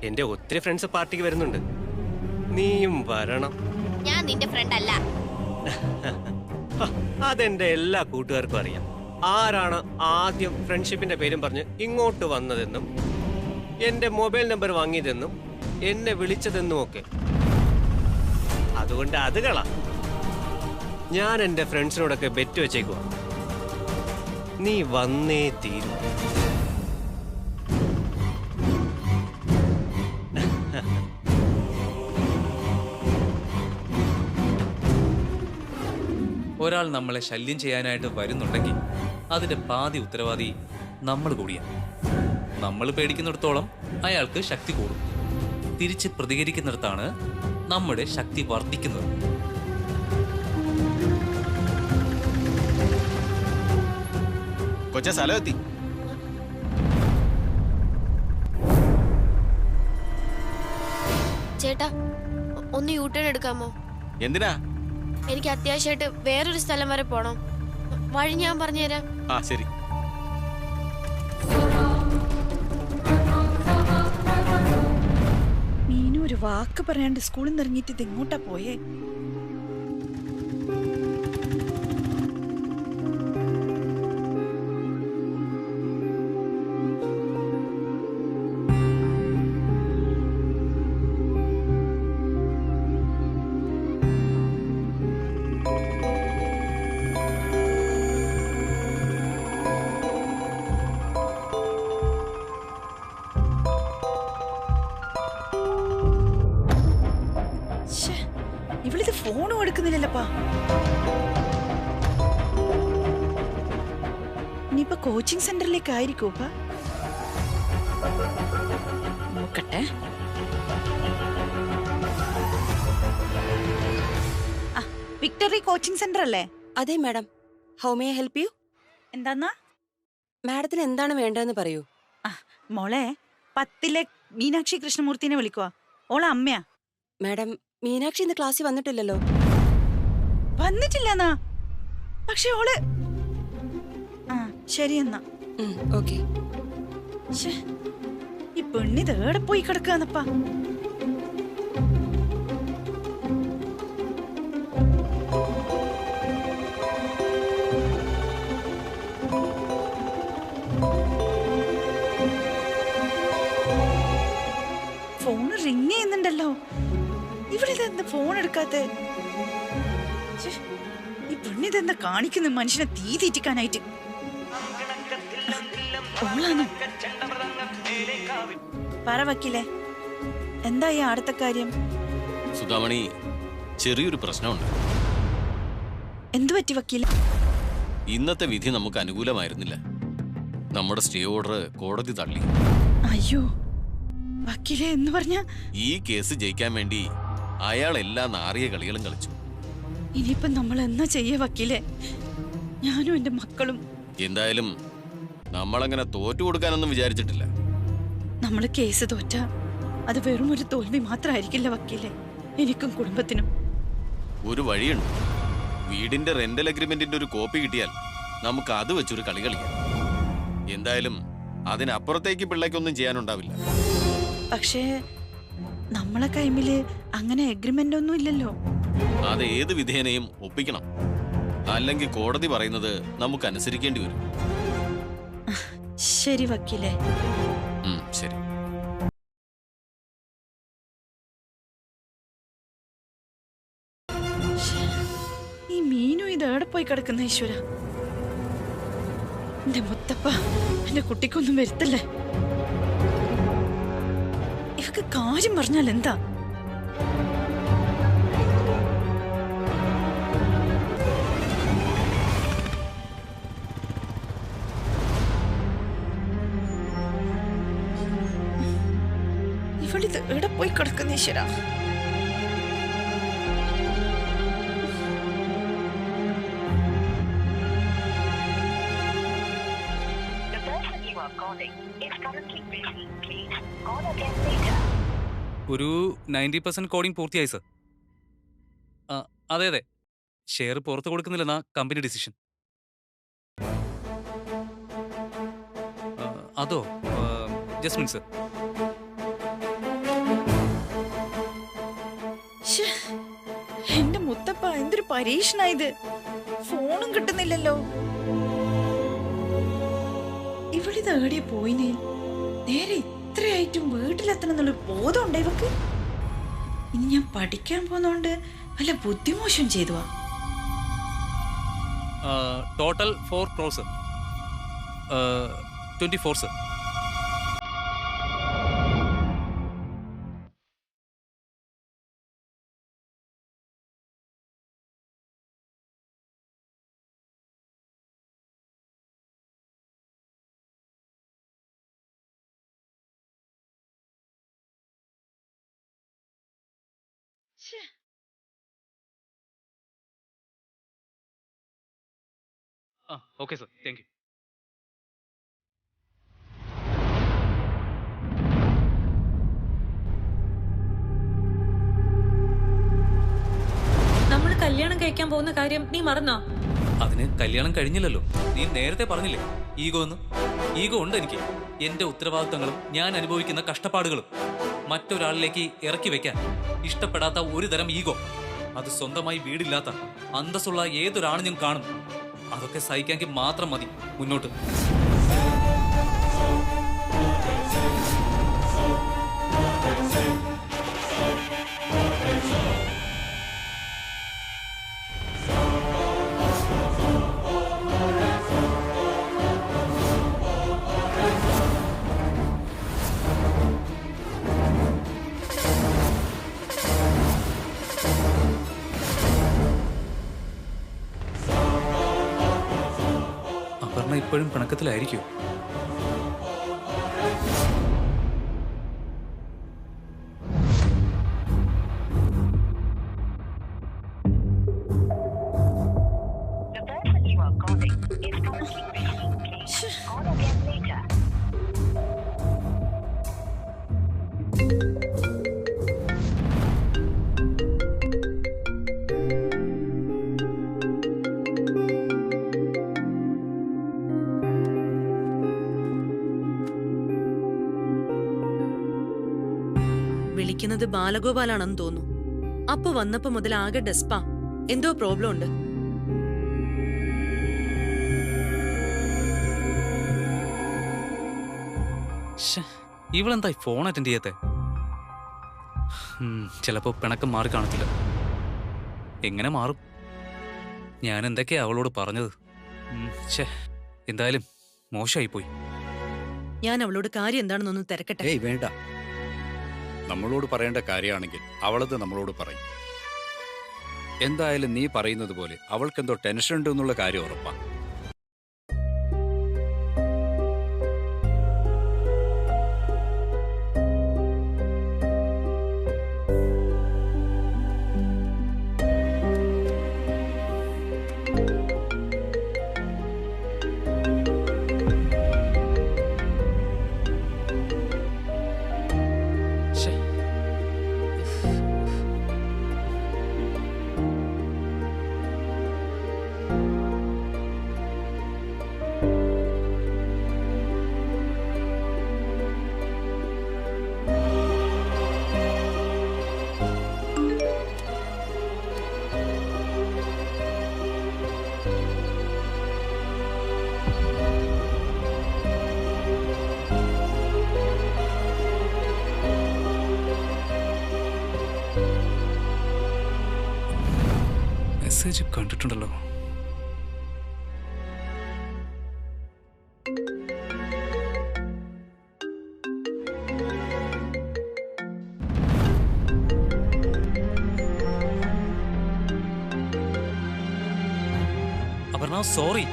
എന്റെ ഒത്തിരി ഫ്രണ്ട്സ് പാർട്ടിക്ക് വരുന്നുണ്ട്, നീയും വരണം. ഞാൻ നിന്റെ ഫ്രണ്ട് അല്ല. അതെന്റെ എല്ലാ കൂട്ടുകാർക്കും അറിയാം. ആരാണ് ആദ്യം ഫ്രണ്ട്ഷിപ്പിന്റെ പേരും പറഞ്ഞ് ഇങ്ങോട്ട് വന്നതെന്നും എന്റെ മൊബൈൽ നമ്പർ വാങ്ങിയതെന്നും എന്നെ വിളിച്ചതെന്നും ഒക്കെ. അതുകൊണ്ട് അത് കള. ഞാൻ എന്റെ ഫ്രണ്ട്സിനോടൊക്കെ ബെറ്റ് വെച്ചേക്കുവാ, നീ വന്നേ തീരും. ഒരാൾ നമ്മളെ ശല്യം ചെയ്യാനായിട്ട് വരുന്നുണ്ടെങ്കിൽ അതിന്റെ പാതി ഉത്തരവാദി നമ്മൾ കൂടിയാണ്. നമ്മൾ പേടിക്കുന്നിടത്തോളം അയാൾക്ക് ശക്തി കൂടും. തിരിച്ച് പ്രതികരിക്കുന്നിടത്താണ് നമ്മുടെ ശക്തി വർദ്ധിക്കുന്നത്. കൊച്ച സ്ഥലമെത്തി. ചേട്ടാ, ഒന്ന് യൂട്ടേൺ എടുക്കാമോ? എന്തിനാ? എനിക്ക് അത്യാവശ്യമായിട്ട് വേറൊരു സ്ഥലം വരെ പോണം. വഴി ഞാൻ പറഞ്ഞുതരാം. ആ ശരി. മീനു ഒരു വാക്ക് പറയാണ്ട് സ്കൂളിൽ നിന്ന് ഇറങ്ങിയിട്ട് ഇത് എങ്ങോട്ടാ പോയേ? ഇവളിത് ഫോണും എടുക്കുന്നില്ലപ്പാ. ഇനിയിപ്പൊ കോച്ചിങ് സെന്ററിലേക്ക് ആയിരിക്കും. നോക്കട്ടെ. വിക്ടറി കോച്ചിങ് സെന്റർ അല്ലേ? അതെ madam. How may I help you? എന്താന്നാ മാഡത്തിന് എന്താണ് വേണ്ടതെന്ന് പറയൂ. മോളെ, 10ലെ മീനാക്ഷി കൃഷ്ണമൂർത്തിനെ വിളിക്കുവാ. ഓളെ അമ്മയാ. മാഡം, മീനാക്ഷി ഇന്ന് ക്ലാസ്സിൽ വന്നിട്ടില്ലല്ലോ. വന്നിട്ടില്ലെന്നാ? പക്ഷെ ഓള് ശരി എന്നാ. ഓക്കെ. ഈ പെണ്ണിത് ഏടെ പോയി കിടക്കാന്നപ്പാ. ഫോണ് റിങ് ചെയ്യുന്നുണ്ടല്ലോ. ഇവളിതെന്താ ഫോൺ എടുക്കാത്തെ? ഈ പെണ്ണിതെന്താ കാണിക്കുന്നു മനുഷ്യനെ തീ തീറ്റിക്കാനായിട്ട്? പറ വക്കീലേ, എന്താ ഈ അടുത്ത കാര്യം? സുധാമണി, ചെറിയൊരു പ്രശ്നമുണ്ട്. എന്തു പറ്റി വക്കീലെ? ഇന്നത്തെ വിധി നമുക്ക് അനുകൂലമായിരുന്നില്ല. നമ്മുടെ സ്റ്റേ ഓർഡർ കോടതി തള്ളി. അയ്യോ വക്കീലെ, എന്ന് പറഞ്ഞ ഈ കേസ് ജയിക്കാൻ വേണ്ടി അയാൾ എല്ലാ നാറിയ കളികളും കളിച്ചു. ഇനിയിപ്പം നമ്മൾ എന്നാ ചെയ്യേ വക്കീലെ? ഞാനും എന്റെ മക്കളും. എന്തായാലും നമ്മളങ്ങനെ തോറ്റു കൊടുക്കാനൊന്നും വിചാരിച്ചിട്ടില്ല. നമ്മള് കേസ് തോറ്റ അത് വെറും ഒരു തോൽവി മാത്രമായിരിക്കില്ല വക്കീലെ, എനിക്കും കുടുംബത്തിനും. ഒരു വഴിയുണ്ട്. വീടിന്റെ റെന്റൽ അഗ്രിമെന്റിന്റെ ഒരു കോപ്പി കിട്ടിയാൽ നമുക്ക് അത് വെച്ചൊരു കളി കളിക്കാം. എന്തായാലും അതിനപ്പുറത്തേക്ക് പിള്ളേക്കൊന്നും ചെയ്യാനുണ്ടാവില്ല. പക്ഷേ നമ്മളെ കൈമില് അങ്ങനെ അഗ്രിമെന്റ് ഒന്നും ഇല്ലല്ലോ. അത് ഏത് വിധേനയും ഒപ്പിക്കണം. അല്ലെങ്കിൽ കോടതി പറയുന്നത് നമുക്ക് അനുസരിക്കേണ്ടി വരും. ശരി വക്കീലെ. ശരി. ഈ മീനു ഇത് എവിടെ പോയി കിടക്കുന്ന ഈശ്വര? എന്റെ മുത്തപ്പ, എന്റെ കുട്ടിക്കൊന്നും വരുത്തല്ലേ. ഇവക്ക് കാര്യം പറഞ്ഞാൽ എന്താ? ഇവളിത് എവിടെ പോയി കിടക്കുന്ന ഈശ്വര? ഒരു 90% കോഡിംഗ് പൂർത്തിയായി സർ. അതെ അതെ, ഷെയർ പുറത്ത് കൊടുക്കുന്നില്ലെന്നാ കമ്പനി ഡിസിഷൻ. അതോ, ജസ്റ്റ് മിനിറ്റ് സർ. ഈശ്വരപ്പ എന്തൊരു പരീക്ഷണ ഇത്. ഫോണും കിട്ടുന്നില്ലല്ലോ. ഇവളിത് എവിടെയാ പോയിന്? നേരെ ഇത്രയായിട്ടും വീട്ടിലെത്തണം എന്നുള്ളൊരു ബോധം ഉണ്ടോ ഇവക്ക്? ഇനി ഞാൻ പഠിക്കാൻ പോന്നോണ്ട് വല്ല ബുദ്ധിമോശം ചെയ്തുവാ. Total 4 crores 24 sir. Okay sir, thank you. നമ്മൾ കല്യാണം കഴിക്കാൻ പോകുന്ന കാര്യം നീ മറന്നോ? അതിന് കല്യാണം കഴിഞ്ഞില്ലല്ലോ. നീ നേരത്തെ പറഞ്ഞില്ലേ ഈഗോ എന്ന്. ഈഗോ ഉണ്ട് എനിക്ക്. എന്റെ ഉത്തരവാദിത്തങ്ങളും ഞാൻ അനുഭവിക്കുന്ന കഷ്ടപ്പാടുകളും മറ്റൊരാളിലേക്ക് ഇറക്കി വെക്കാൻ ഇഷ്ടപ്പെടാത്ത ഒരു തരം ഈഗോ. അത് സ്വന്തമായി വീടില്ലാത്ത അന്തസ്സുള്ള ഏതൊരാണിനും കാണും. അതൊക്കെ സഹിക്കാമെങ്കിൽ മാത്രം മതി മുന്നോട്ട്. അപർണ ഇപ്പോഴും പിണക്കത്തിലായിരിക്കും. വിളിക്കുന്നത് ബാലഗോപാലാണെന്ന് തോന്നുന്നു. അപ്പൊ വന്നപ്പോ മുതൽ ആകെ ഡെസ്പാ. എന്തോ പ്രോബ്ലം ഉണ്ട്. ഇവളെന്താ ഫോൺ അറ്റൻഡ് ചെയ്യാത്തെ? ചിലപ്പോ പിണക്കം മാറി കാണത്തില്ല. എങ്ങനെ മാറും? ഞാൻ എന്തൊക്കെയാ അവളോട് പറഞ്ഞത്? എന്തായാലും മോശമായി പോയി. ഞാൻ അവളോട് കാര്യം എന്താണെന്നൊന്ന് തിരക്കട്ടെ. ഏയ് വേണ്ട, നമ്മളോട് പറയേണ്ട കാര്യമാണെങ്കിൽ അവളത് നമ്മളോട് പറയും. എന്തായാലും നീ പറയുന്നത് പോലെ അവൾക്കെന്തോ ടെൻഷൻ ഉണ്ട് എന്നുള്ള കാര്യം ഉറപ്പാ. മെസ്സേജ് കണ്ടിട്ടുണ്ടല്ലോ. അപർണ, സോറി.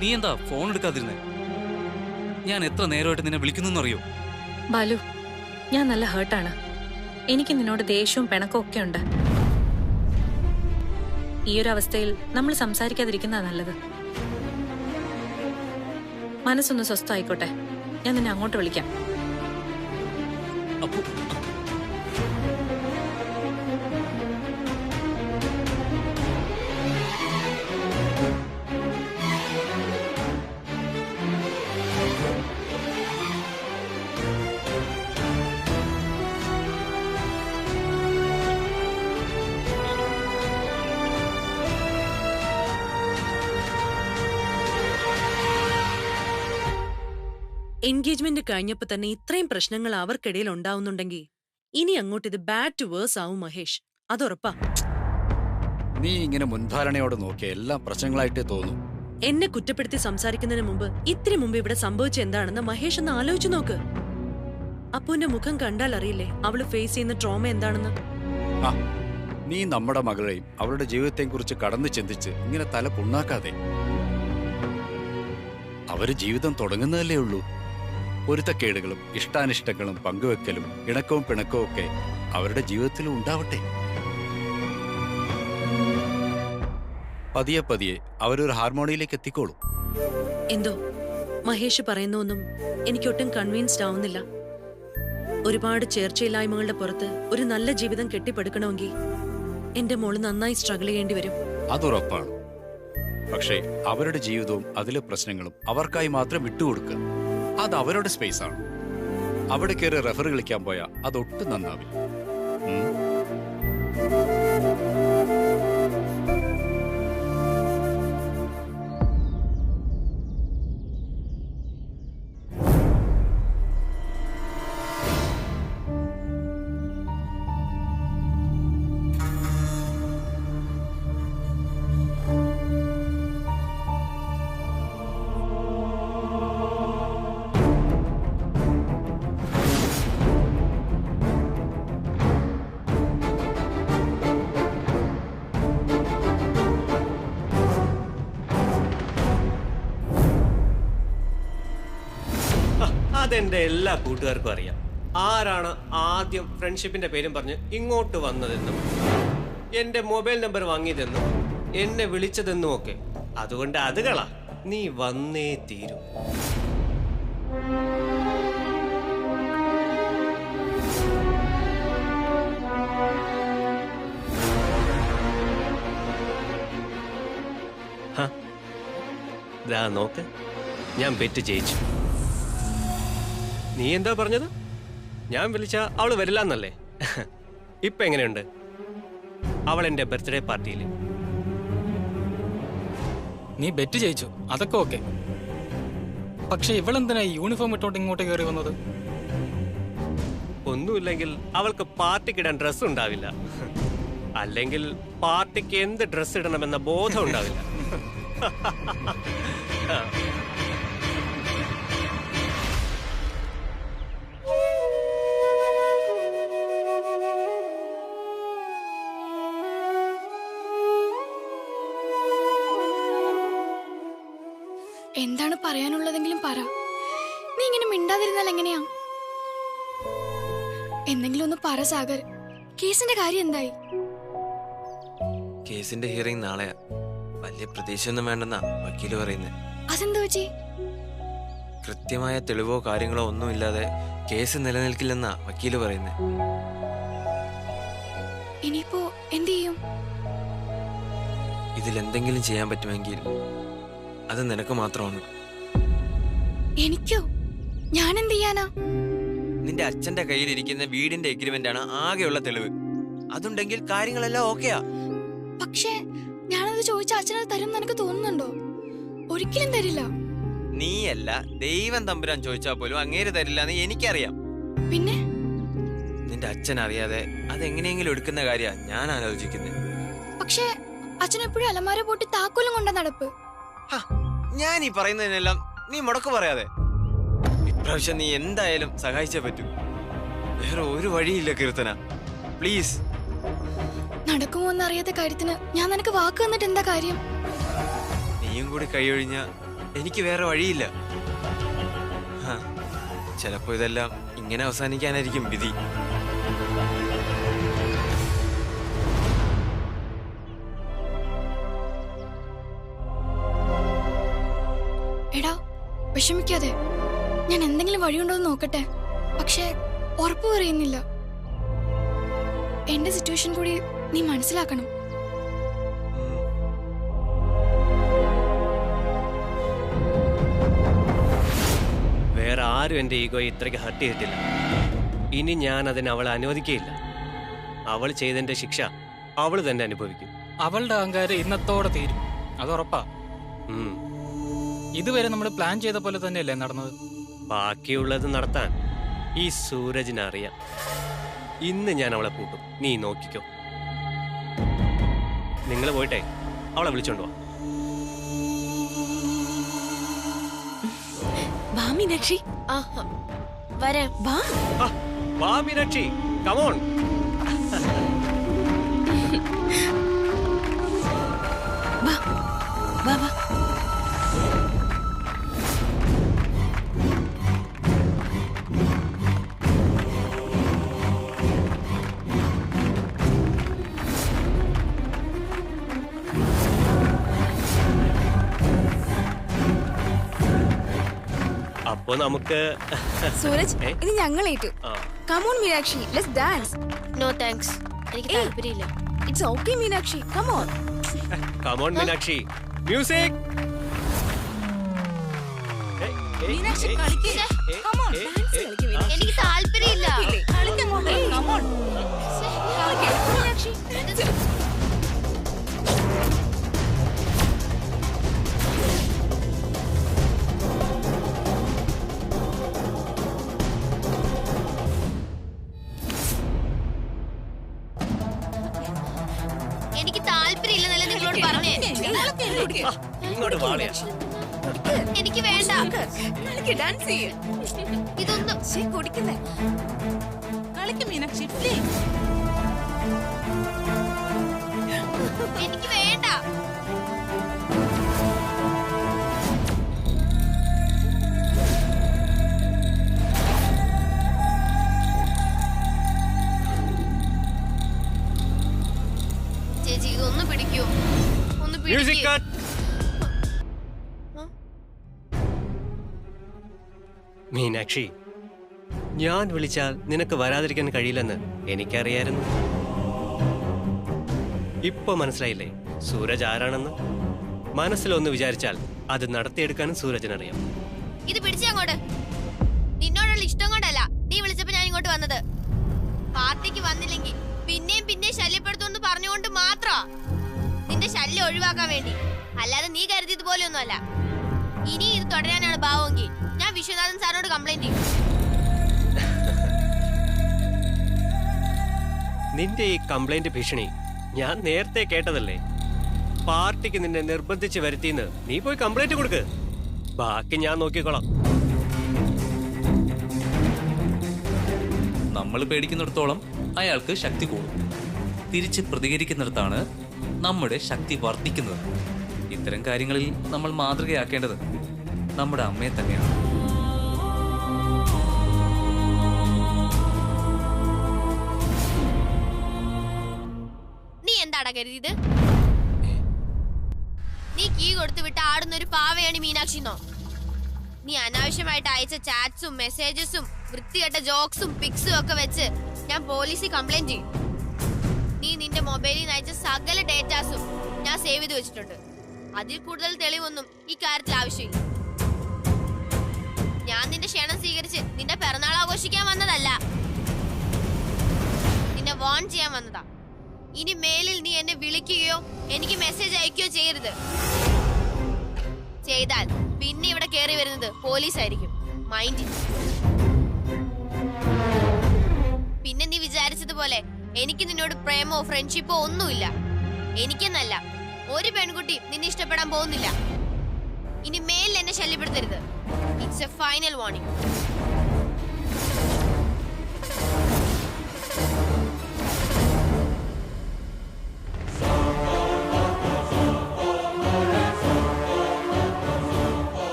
നീ എന്താ ഫോൺ എടുക്കാതിരുന്നേ? ഞാൻ എത്ര നേരമായിട്ട് നിന്നെ വിളിക്കുന്നറിയോ? ബാലു, ഞാൻ നല്ല ഹേർട്ടാണ്. എനിക്ക് നിന്നോട് ദേഷ്യവും പിണക്കവും ഒക്കെ ഉണ്ട്. ഈ ഒരു അവസ്ഥയിൽ നമ്മൾ സംസാരിക്കാതിരിക്കുന്നതാ നല്ലത്. മനസ്സൊന്ന് സ്വസ്ഥമായിക്കോട്ടെ. ഞാൻ നിന്നെ അങ്ങോട്ട് വിളിക്കാം. അപ്പോ എൻഗേജ്മെന്റ് കഴിഞ്ഞപ്പോ തന്നെ ഇത്രയും പ്രശ്നങ്ങൾ അവർക്കിടയിൽ ഉണ്ടാവുന്നുണ്ടെങ്കിൽ ഇനി അങ്ങോട്ട് ഇത് ബാഡ് ടു വേഴ്സ് ആവും മഹേഷ്, അതുറപ്പാ. നീ ഇങ്ങനെ മുൻധാരണയോടെ നോക്കിയ എല്ലാം പ്രശ്നങ്ങളായിട്ടേ തോന്നും. എന്നെ കുറ്റപ്പെടുത്തി സംസാരിക്കുന്നതിന് മുമ്പ് ഇത്തിരി മുമ്പ് ഇവിടെ സംഭവിച്ച എന്താണെന്ന് മഹേഷ് ഒന്ന് ആലോചിച്ചു നോക്ക്. അപ്പുവിന്റെ മുഖം കണ്ടാൽ അറിയില്ലേ അവള് ഫേസ് ചെയ്യുന്ന ട്രോമ എന്താണെന്ന്. ആ, നീ നമ്മുടെ മകളെയും അവളുടെ ജീവിതത്തെയും കുറിച്ച് കടന്നു ചിന്തിച്ച് ഇങ്ങനെ തല പുണ്ണാക്കാതെ. അവര് ജീവിതം തുടങ്ങുന്നതല്ലേ ഉള്ളൂ. പൊരുത്തക്കേടുകളും ഇഷ്ടാനിഷ്ടങ്ങളും പങ്കുവെക്കലും ഇണക്കവും പിണക്കവും ഒക്കെ അവരുടെ ജീവിതത്തിലും ഉണ്ടാവട്ടെ. പതിയെ പതിയെ അവരൊരു ഹാർമോണിയിലേക്ക് എത്തിക്കോളും. എന്തോ മഹേഷ് പറയുന്നൊന്നും എനിക്കൊട്ടും കൺവിൻസ്ഡ് ആവുന്നില്ല. ഒരുപാട് ചേർച്ചയില്ലായ്മകളുടെ പുറത്ത് ഒരു നല്ല ജീവിതം കെട്ടിപ്പടുക്കണമെങ്കിൽ എന്റെ മോള് നന്നായി സ്ട്രഗിൾ ചെയ്യേണ്ടി വരും. അതുറപ്പാണ്. പക്ഷേ അവരുടെ ജീവിതവും അതിലെ പ്രശ്നങ്ങളും അവർക്കായി മാത്രം വിട്ടുകൊടുക്കുക. അത് അവരുടെ സ്പേസ് ആണ്. അവിടെ കയറി റെഫർ കളിക്കാൻ പോയാൽ അതൊട്ടും നന്നാവില്ല. അതെന്റെ എല്ലാ കൂട്ടുകാർക്കും അറിയാം. ആരാണ് ആദ്യം ഫ്രണ്ട്ഷിപ്പിന്റെ പേരും പറഞ്ഞ് ഇങ്ങോട്ട് വന്നതെന്നും എന്റെ മൊബൈൽ നമ്പർ വാങ്ങിയതെന്നും എന്നെ വിളിച്ചതെന്നും ഒക്കെ. അതുകൊണ്ട് അതുകളാ, നീ വന്നേ തീരൂ. ദാ നോക്ക്, ഞാൻ ബെറ്റ് ജയിച്ചു. നീ എന്താ പറഞ്ഞത്? ഞാൻ വിളിച്ച അവള് വരില്ല എന്നല്ലേ? ഇപ്പൊ എങ്ങനെയുണ്ട് അവൾ എന്റെ ബർത്ത്ഡേ പാർട്ടിയിൽ? നീ ബെറ്റ് ജയിച്ചു, അതൊക്കെ ഓക്കെ. പക്ഷെ ഇവളെന്തിനാ യൂണിഫോം ഇട്ടോണ്ട് ഇങ്ങോട്ട് കയറി വന്നത്? ഒന്നുമില്ലെങ്കിൽ അവൾക്ക് പാർട്ടിക്കിടാൻ ഡ്രസ്സ് ഉണ്ടാവില്ല, അല്ലെങ്കിൽ പാർട്ടിക്ക് എന്ത് ഡ്രസ്സ് ഇടണമെന്ന ബോധം ഉണ്ടാവില്ല. എന്താണ് പറയാനുള്ളതെങ്കിലും പറ. നീ ഇങ്ങനെ മിണ്ടാതിരുന്നാൽ എങ്ങനെയാ? എന്തെങ്കിലും ഒന്ന് പറ സാഗർ. കേസിന്റെ കാര്യം എന്തായി? കേസിന്റെ ഹിയറിംഗ് നാളെയാ. വലിയ പ്രതീക്ഷയൊന്നും വേണ്ടെന്നാ വക്കീല് പറയുന്നത്. അതെന്താ വെച്ചി? കൃത്യമായ തെളിവോ കാര്യങ്ങളോ ഒന്നുമില്ലാതെ കേസ് നിലനിൽക്കില്ലെന്നാ വക്കീല് പറയുന്നത്. ഇനിയിപ്പോ എന്ത് ചെയ്യും? ഇതിലെന്തെങ്കിലും ചെയ്യാൻ പറ്റുമെങ്കിൽ അത് നിനക്ക് മാത്രമാണ്. എനിക്കോ? ഞാൻ എന്ത് ചെയ്യാനാ? നിന്റെ അച്ഛന്റെ കയ്യിലിരിക്കുന്ന വീടിന്റെ എഗ്രിമെന്റ് ആണ് ആകെയുള്ള തെളിവ്. അതുണ്ടെങ്കിൽ കാര്യങ്ങളെല്ലാം ഓക്കെയാ. പക്ഷേ ഞാനത് ചോദിച്ച അച്ഛനത് തരും എനിക്ക് തോന്നുന്നുണ്ടോ? ഒരിക്കലും തരില്ല. നീയല്ല, ദൈവം തമ്പുരാൻ ചോദിച്ചാൽ പോലും അങ്ങേര് തരില്ല എന്ന് എനിക്കറിയാം. പിന്നെ നിന്റെ അച്ഛൻ അറിയാതെ അതെങ്ങനെയെങ്കിലും എടുക്കുന്ന കാര്യ ഞാൻ ആലോചിക്കുന്നത്. പക്ഷേ അച്ഛൻ എപ്പോഴും അലമാര പോട്ടി താക്കോലും കൊണ്ട നടപ്പ്. ഞാൻ ഈ പറയുന്നതിനെല്ലാം നീ മുടക്ക് പറയാതെ. ഇപ്രാവശ്യം നീ എന്തായാലും സഹായിച്ചേ പറ്റൂ. വേറെ ഒരു വഴിയില്ല കീർത്തന, പ്ലീസ്. നടക്കുമോ എന്നറിയാത്ത കാര്യത്തിന് ഞാൻ നിനക്ക് വാക്ക് തന്നിട്ട് എന്താ കാര്യം? നീയും കൂടി കൈയൊഴിഞ്ഞ എനിക്ക് വേറെ വഴിയില്ല. ചിലപ്പോ ഇതെല്ലാം ഇങ്ങനെ അവസാനിക്കാനായിരിക്കും വിധി. എടാ വിഷമിക്കാതെ, ഞാൻ എന്തെങ്കിലും വഴിയുണ്ടോ എന്ന് നോക്കട്ടെ. പക്ഷെ ഉറപ്പ് പറയുന്നില്ല. എന്റെ സിറ്റുവേഷൻ കൂടി നീ മനസ്സിലാക്കണം. വേറെ ആരും എന്റെ ഈഗോയെ ഇത്രയ്ക്ക് ഹർട്ട് ചെയ്തിട്ടില്ല. ഇനി ഞാൻ അതിന് അവളെ അനുവദിക്കുകയില്ല. അവൾ ചെയ്തതിന്റെ ശിക്ഷ അവൾ തന്നെ അനുഭവിക്കും. അവളുടെ അഹങ്കാരം ഇന്നത്തോടെ തീരും, അത് ഉറപ്പാ. ഇതുവരെ നമ്മൾ പ്ലാൻ ചെയ്ത പോലെ തന്നെയല്ലേ നടന്നത്? ബാക്കിയുള്ളത് നടത്താൻ ഈ സൂരജിനറിയാം. ഇന്ന് ഞാൻ അവളെ പൂട്ടും, നീ നോക്കിക്കോ. നിങ്ങൾ പോയിട്ടെ അവളെ വിളിച്ചോണ്ട് വാ മീനാക്ഷി. വരാം. വാ മീനാക്ഷി, കമോൺ. വാ വാ വാ. അപ്പൊ നമുക്ക് സൂരജ്, ഇത് ഞങ്ങൾ ഏറ്റു. Come on Meenakshi, let's dance. No thanks, എനിക്ക് താല്പര്യമില്ല. It's okay Meenakshi, come on. Come on Meenakshi, music. Meenakshi കളിക്ക്. കമോൺ, ഡാൻസ് കളിക്ക്. എനിക്ക് താല്പര്യമില്ല. കളിക്ക് അങ്ങോട്ട്. കമോൺ. കളിക്ക് മീനാക്ഷി. എനിക്ക് താല്പര്യമില്ലെന്നല്ലേ നിങ്ങളോട് പറഞ്ഞേ. ഇങ്ങോട്ട് വാളിയാ. എനിക്ക് വേണ്ട. ഡാൻസ് ചെയ്യ്. ഇതൊന്നും കുടിക്കുന്നേ. കളിക്ക് മീനാക്ഷി. എനിക്ക് വേണ്ട. ചേച്ചി ഇതൊന്ന് പിടിക്കൂ. ഒന്ന് മ്യൂസിക് കട്ട്. മീനാക്ഷി, ഞാൻ വിളിച്ചാൽ നിനക്ക് വരാതിരിക്കാൻ കഴിയില്ലെന്ന് എനിക്കറിയായിരുന്നു. ഇപ്പൊ മനസ്സിലായില്ലേ സൂരജ് ആരാണെന്ന്? മനസ്സിലൊന്ന് വിചാരിച്ചാൽ അത് നടത്തിയെടുക്കാനും സൂരജിനറിയാം. ഇത് പിടിച്ചേ അങ്ങോട്ട്. നിന്നോടുള്ള ഇഷ്ടം കൊണ്ടല്ല നീ വിളിച്ചപ്പോ ഞാൻ ഇങ്ങോട്ട് വന്നത്. പാർട്ടിക്ക് വന്നില്ലെങ്കിൽ പിന്നെയും പിന്നെയും ശല്യപ്പെടുത്തുമെന്ന് പറഞ്ഞുകൊണ്ട് മാത്രമാ. നിന്റെ ശല്യം ഒഴിവാക്കാൻ വേണ്ടി, അല്ലാതെ നീ കരുതിയത് പോലെയൊന്നുമല്ല. ഇനി ഇത് തുടരാനാണ് ഭാവമെങ്കിൽ ഞാൻ വിശ്വനാഥൻ സാറിനോട് കംപ്ലൈന്റ് ചെയ്യും. നിന്റെ ഈ കംപ്ലൈന്റ് ഭീഷണി ഞാൻ നേരത്തെ കേട്ടതല്ലേ. പാർട്ടിക്ക് നിന്നെ നിർബന്ധിച്ച് വരുത്തിന്ന് നീ പോയി കംപ്ലൈന്റ് കൊടുക്ക്. ബാക്കി ഞാൻ നോക്കിക്കോളാം. നമ്മൾ പേടിക്കുന്നിടത്തോളം അയാൾക്ക് ശക്തി കൂടും. തിരിച്ച് പ്രതികരിക്കുന്നിടത്താണ് നമ്മുടെ ശക്തി വർദ്ധിക്കുന്നത്. ഇത്തരം കാര്യങ്ങളിൽ നമ്മൾ മാതൃകയാക്കേണ്ടത് നമ്മുടെ അമ്മയെ തന്നെയാണ്. നീ എന്താടാ കരുതിയത്? നീ കീ കൊടുത്തു വിട്ട് ആടുന്ന ഒരു പാവയാണ് മീനാക്ഷിന്നോ? നീ അനാവശ്യമായിട്ട് അയച്ച ചാറ്റ്സും മെസ്സേജസും വൃത്തികെട്ട ജോക്സും പിക്സും ഒക്കെ വെച്ച് ഞാൻ പോലീസിൽ കംപ്ലൈന്റ് ചെയ്യും. നീ നിന്റെ മൊബൈലിൽ നിന്ന് അയച്ച സകല ഡേറ്റാസും ഞാൻ സേവ് ചെയ്ത് വെച്ചിട്ടുണ്ട്. അതിൽ കൂടുതൽ തെളിവൊന്നും ഈ കാര്യത്തിൽ ആവശ്യമില്ല. ഞാൻ നിന്റെ ക്ഷണം സ്വീകരിച്ച് നിന്റെ പിറന്നാൾ ആഘോഷിക്കാൻ വന്നതല്ല, നിന്നെ വാൺ ചെയ്യാൻ വന്നതാ. ഇനി മേലിൽ നീ എന്നെ വിളിക്കുകയോ എനിക്ക് മെസ്സേജ് അയക്കുകയോ ചെയ്യരുത്. ചെയ്താൽ പിന്നെ ഇവിടെ കയറി വരുന്നത് പോലീസായിരിക്കും. മൈൻഡ്. പിന്നെ നീ വിചാരിച്ചതുപോലെ എനിക്ക് നിന്നോട് പ്രേമോ ഫ്രണ്ട്ഷിപ്പോ ഒന്നുമില്ല. എനിക്കെന്നല്ല, ഒരു പെൺകുട്ടി നിന്നെ ഇഷ്ടപ്പെടാൻ പോകുന്നില്ല. ഇനി മേലിൽ എന്നെ ശല്യപ്പെടുത്തരുത്. It's a final warning.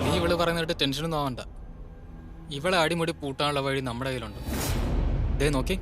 നീ ഇവള് പറയുന്നിട്ട് ടെൻഷനൊന്നും ആവണ്ട. ഇവളെ അടിമുടി പൂട്ടാനുള്ള വഴി നമ്മുടെ കയ്യിലുണ്ട്. ദേ നോക്കി.